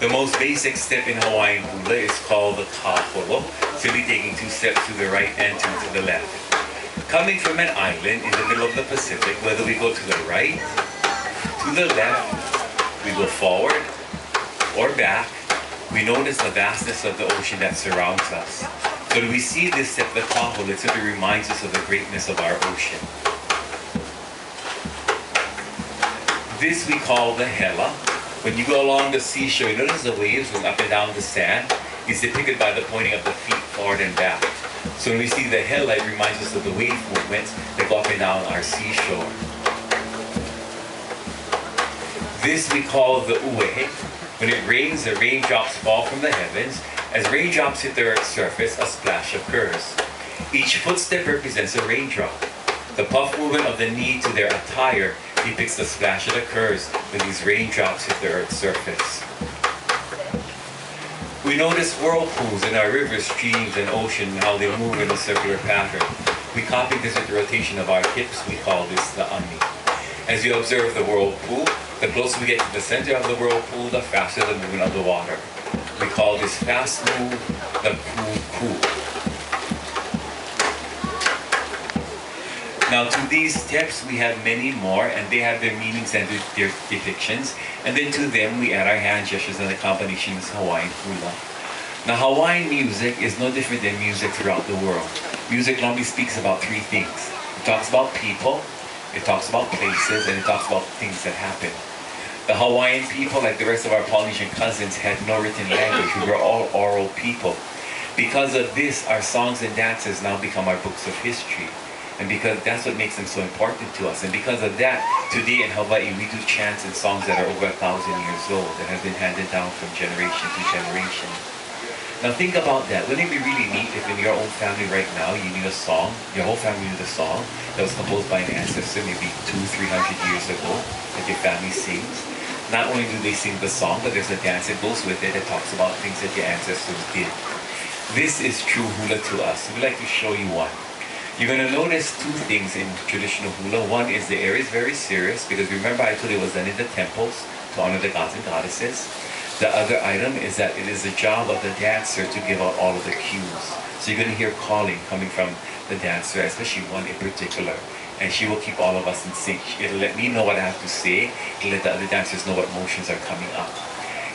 The most basic step in Hawaiian Hula is called the kaholo, simply taking 2 steps to the right and 2 to the left. Coming from an island in the middle of the Pacific, whether we go to the right, to the left, we go forward or back, we notice the vastness of the ocean that surrounds us. So when we see this step, the kaholo, it simply reminds us of the greatness of our ocean. This we call the hela. When you go along the seashore, you notice the waves going up and down the sand. It's depicted by the pointing of the feet forward and back. So when we see the hela, it reminds us of the wave movements that go up and down our seashore. This we call the ue. When it rains, the raindrops fall from the heavens. As raindrops hit the earth's surface, a splash occurs. Each footstep represents a raindrop. The puff movement of the knee to their attire depicts the splash that occurs when these raindrops hit the earth's surface. We notice whirlpools in our rivers, streams, and ocean, how they move in a circular pattern. We copy this with the rotation of our hips. We call this the ani. As you observe the whirlpool, the closer we get to the center of the whirlpool, the faster the movement of the water. We call this fast move the ku. Now to these steps we have many more, and they have their meanings and their depictions, and then to them we add our hand gestures and the combination is Hawaiian Hula. Now Hawaiian music is no different than music throughout the world. Music normally speaks about 3 things. It talks about people, it talks about places, and it talks about things that happen. The Hawaiian people, like the rest of our Polynesian cousins, had no written language. We were all oral people. Because of this, our songs and dances now become our books of history. And because that's what makes them so important to us. And because of that, today in Hawaii, we do chants and songs that are over 1,000 years old, that have been handed down from generation to generation. Now think about that. Wouldn't it be really neat if in your own family right now, you knew a song, your whole family knew the song that was composed by an ancestor maybe 200-300 years ago, that your family sings? Not only do they sing the song, but there's a dance that goes with it that talks about things that your ancestors did. This is true hula to us. We'd like to show you one. You're going to notice 2 things in traditional hula. One is the air is very serious, because remember I told you it was done in the temples to honor the gods and goddesses. The other item is that it is the job of the dancer to give out all of the cues. So you're going to hear calling coming from the dancer, especially one in particular. And she will keep all of us in sync. It'll let me know what I have to say. It'll let the other dancers know what motions are coming up.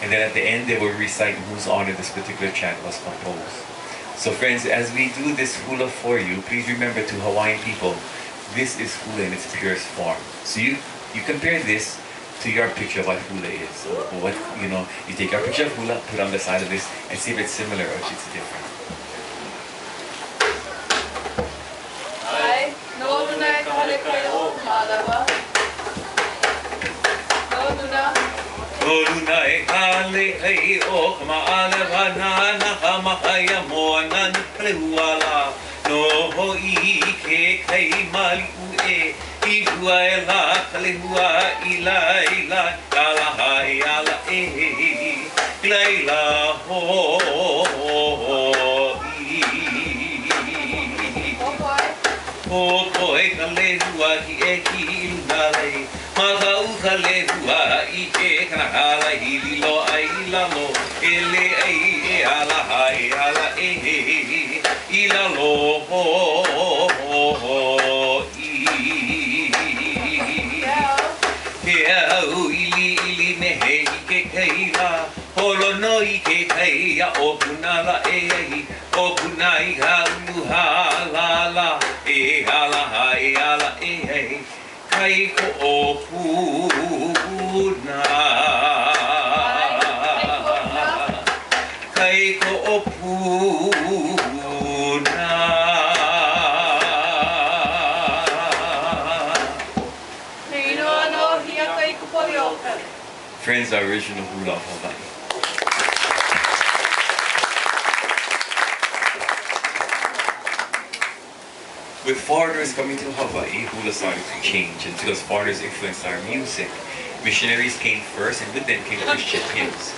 And then at the end, they will recite in whose honor this particular chant was composed. So friends, as we do this hula for you, please remember to Hawaiian people, this is hula in its purest form. So you compare this to your picture of what hula is. So what, you take your picture of hula, put it on the side of this, and see if it's similar or if it's different. Olunai kale hei o kamaale wana na kamahaya moana plehuala no ho I ke kai mali ue I hua e la kalehua ila ala hai ala ila ho koi kalehua ki ilale Maka ukale hua I ke kanakala hililo ai ilalo ele ai ala hai ala ilalo Heau ili mehe I ke kaila Holo no I ke kaia o punala o punai ha la ala hai ala Kai ko o puna Kai ko o puna Friends, our original hula of Hawaii. With foreigners coming to Hawaii, hula started to change, and because foreigners influenced our music, missionaries came first, and with them came Christian hymns.